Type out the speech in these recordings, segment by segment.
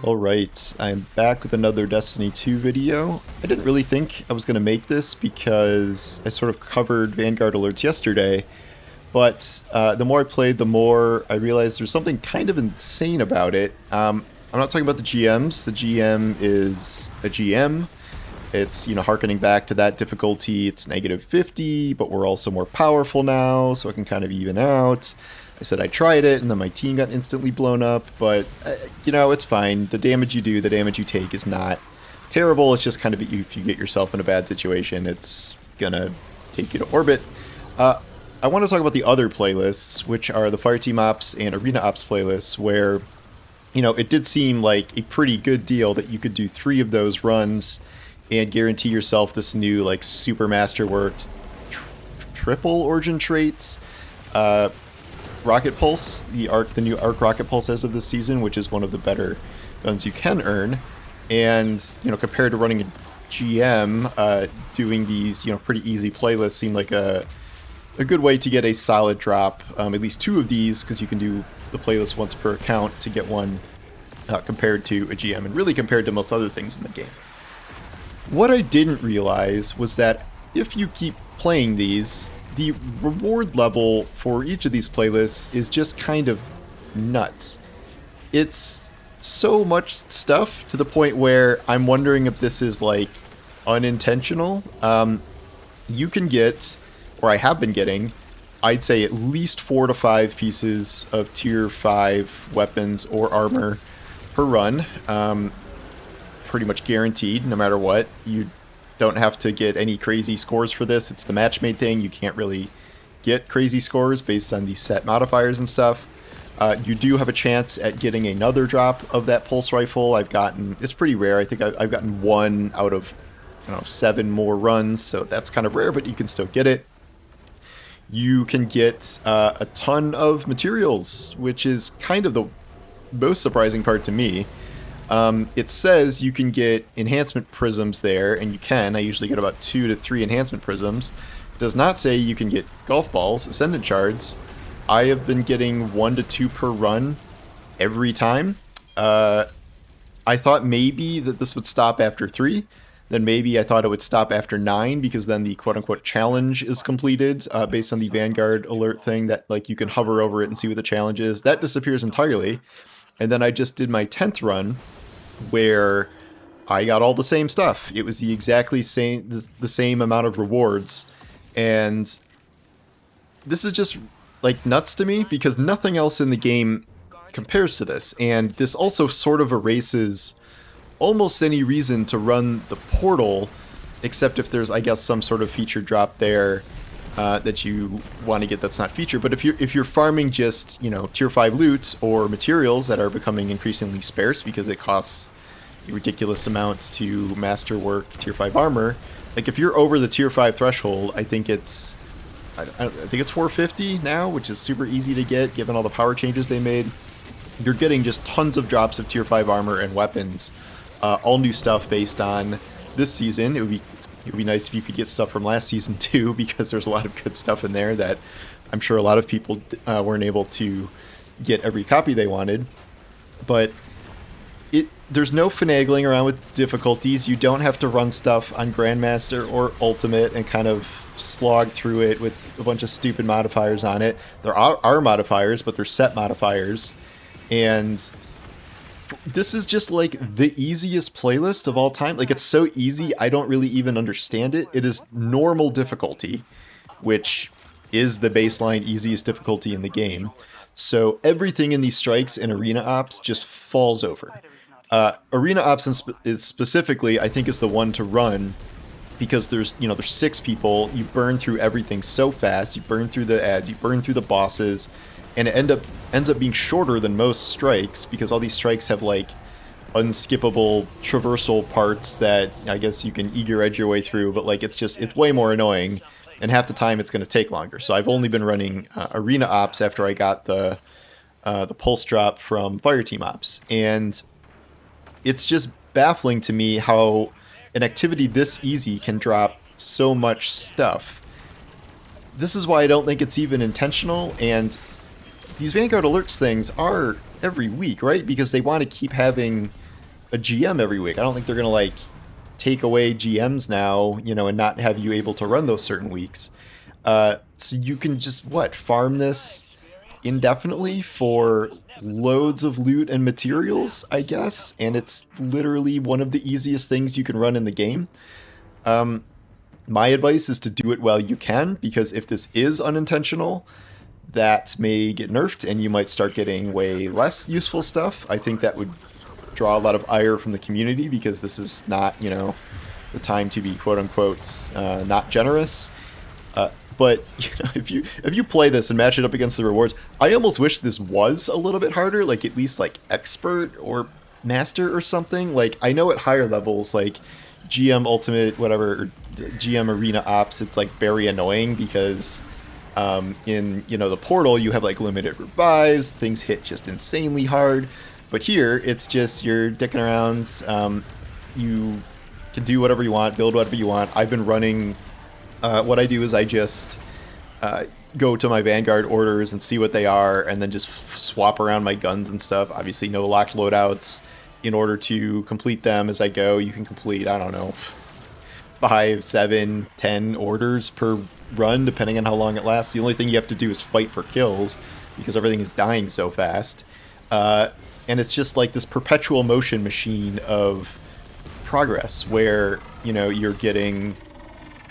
Alright, I'm back with another Destiny 2 video. I didn't really think I was going to make this because I sort of covered Vanguard alerts yesterday, but the more I played, the more I realized there's something kind of insane about it. I'm not talking about the GMs. The GM is a GM. It's, harkening back to that difficulty. It's -50, but we're also more powerful now, so it can kind of even out. I said I tried it, and then my team got instantly blown up, but, it's fine. The damage you do, the damage you take is not terrible. It's just kind of if you get yourself in a bad situation, it's gonna take you to orbit. I want to talk about the other playlists, which are the Fireteam Ops and Arena Ops playlists, where, it did seem like a pretty good deal that you could do 3 of those runs and guarantee yourself this new, super masterworked triple origin traits. Rocket Pulse, the new Arc Rocket Pulse as of this season, which is one of the better guns you can earn. And, compared to running a GM, doing these, pretty easy playlists seemed like a good way to get a solid drop. At least 2 of these, because you can do the playlist once per account to get one compared to a GM, and really compared to most other things in the game. What I didn't realize was that if you keep playing these, the reward level for each of these playlists is just kind of nuts. It's so much stuff to the point where I'm wondering if this is unintentional. You can get, or I have been getting, I'd say at least 4 to 5 pieces of tier 5 weapons or armor per run. Pretty much guaranteed, no matter what. You don't have to get any crazy scores for this. It's the match-made thing. You can't really get crazy scores based on these set modifiers and stuff. You do have a chance at getting another drop of that pulse rifle. It's pretty rare. I think I've gotten 1 out of 7 more runs, so that's kind of rare, but you can still get it. You can get a ton of materials, which is kind of the most surprising part to me. It says you can get enhancement prisms there, and you can. I usually get about 2 to 3 enhancement prisms. It does not say you can get golf balls, ascendant shards. I have been getting 1 to 2 per run every time. I thought maybe that this would stop after 3. Then maybe I thought it would stop after 9, because then the quote-unquote challenge is completed based on the Vanguard alert thing that you can hover over it and see what the challenge is. That disappears entirely. And then I just did my 10th run, where I got all the same stuff. It was the same amount of rewards, and this is just nuts to me because nothing else in the game compares to this. And this also sort of erases almost any reason to run the portal, except if there's, I guess, some sort of feature drop there that you want to get that's not featured. But if you're farming just tier 5 loot or materials that are becoming increasingly sparse because it costs ridiculous amounts to masterwork tier 5 armor, if you're over the tier 5 threshold, I think it's 450 now, which is super easy to get given all the power changes they made. You're getting just tons of drops of tier 5 armor and weapons, all new stuff based on this season. It would be nice if you could get stuff from last season too, because there's a lot of good stuff in there that I'm sure a lot of people weren't able to get every copy they wanted. But there's no finagling around with difficulties. You don't have to run stuff on Grandmaster or Ultimate and kind of slog through it with a bunch of stupid modifiers on it. There are modifiers, but they're set modifiers. And this is just the easiest playlist of all time. It's so easy, I don't really even understand it. It is normal difficulty, which is the baseline easiest difficulty in the game. So everything in these strikes and Arena Ops just falls over. Arena Ops is specifically, I think, is the one to run because there's 6 people. You burn through everything so fast. You burn through the ads, you burn through the bosses, and it ends up being shorter than most strikes because all these strikes have unskippable traversal parts that I guess you can eager edge your way through, but it's way more annoying, and half the time it's going to take longer. So I've only been running Arena Ops after I got the pulse drop from Fireteam Ops, and it's just baffling to me how an activity this easy can drop so much stuff. This is why I don't think it's even intentional, and these Vanguard alerts things are every week, right? Because they want to keep having a GM every week. I don't think they're gonna like take away GMs now, you know, and not have you able to run those certain weeks. So you can just farm this indefinitely for loads of loot and materials, I guess, and it's literally one of the easiest things you can run in the game. My advice is to do it while you can, because if this is unintentional, that may get nerfed and you might start getting way less useful stuff. I think that would draw a lot of ire from the community, because this is not, you know, the time to be quote unquote not generous. But you know, if you play this and match it up against the rewards, I almost wish this was a little bit harder, like at least like expert or master or something. Like I know at higher levels, like GM Ultimate, whatever, or GM Arena Ops, it's like very annoying because in, you know, the portal you have like limited revives, things hit just insanely hard. But here it's just you're dicking around. You can do whatever you want, build whatever you want. I've been running. What I do is I just go to my Vanguard orders and see what they are, and then just swap around my guns and stuff. Obviously, no locked loadouts. In order to complete them as I go, you can complete, I don't know, 5, 7, 10 orders per run, depending on how long it lasts. The only thing you have to do is fight for kills, because everything is dying so fast. And it's just like this perpetual motion machine of progress, where, you know, you're getting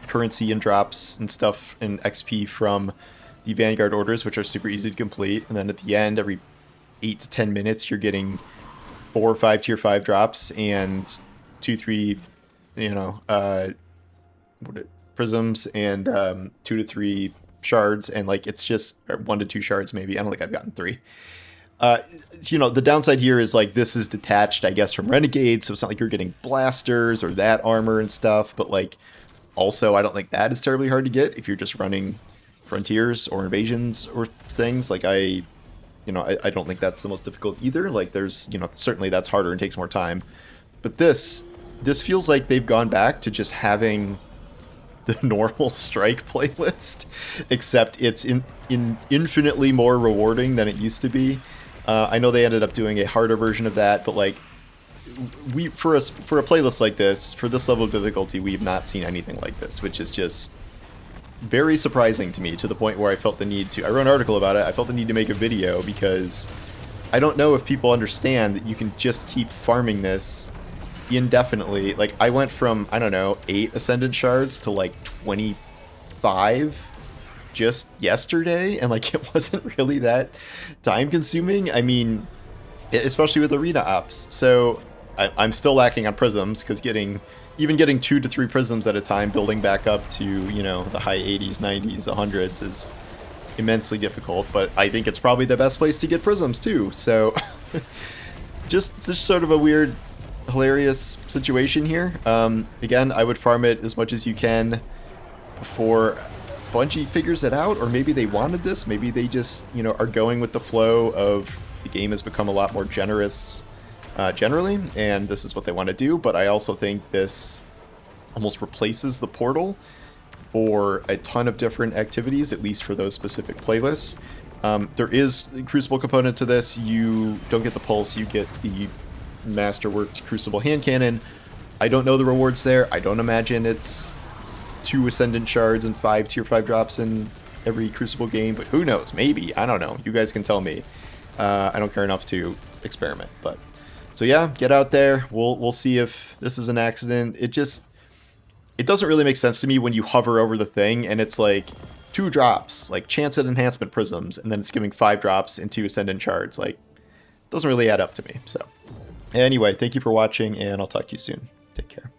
currency and drops and stuff and XP from the Vanguard orders, which are super easy to complete, and then at the end, every 8 to 10 minutes, you're getting 4 or 5 tier 5 drops and 2, 3, you know, prisms, and 2 to 3 shards, and like it's just 1 to 2 shards maybe. I don't think I've gotten 3. You know, the downside here is like this is detached, I guess, from Renegades, so it's not like you're getting blasters or that armor and stuff, but like also, I don't think that is terribly hard to get if you're just running frontiers or invasions or things. Like I don't think that's the most difficult either. Like there's, you know, certainly that's harder and takes more time. But this feels like they've gone back to just having the normal strike playlist, except it's in infinitely more rewarding than it used to be. I know they ended up doing a harder version of that, but like for a playlist like this, for this level of difficulty, we've not seen anything like this, which is just very surprising to me, to the point where I felt the need to, I wrote an article about it, I felt the need to make a video, because I don't know if people understand that you can just keep farming this indefinitely. Like I went from, I don't know, 8 Ascendant Shards to like 25 just yesterday, and like it wasn't really that time consuming. I mean, especially with Arena Ops. So I'm still lacking on prisms, because even getting 2 to 3 prisms at a time, building back up to, you know, the high 80s, 90s, 100s is immensely difficult. But I think it's probably the best place to get prisms too. So just sort of a weird, hilarious situation here. Again, I would farm it as much as you can before Bungie figures it out, or maybe they wanted this. Maybe they just, you know, are going with the flow of the game has become a lot more generous generally, and this is what they want to do. But I also think this almost replaces the portal for a ton of different activities, at least for those specific playlists. There is a Crucible component to this. You don't get the Pulse, you get the Masterworked Crucible hand cannon. I don't know the rewards there. I don't imagine it's 2 Ascendant Shards and 5 tier 5 drops in every Crucible game, but who knows? Maybe. I don't know. You guys can tell me. I don't care enough to experiment. But so yeah, get out there. We'll see if this is an accident. It doesn't really make sense to me when you hover over the thing and it's like 2 drops, like chance at enhancement prisms, and then it's giving 5 drops and 2 Ascendant Shards. Like, it doesn't really add up to me. So anyway, thank you for watching, and I'll talk to you soon. Take care.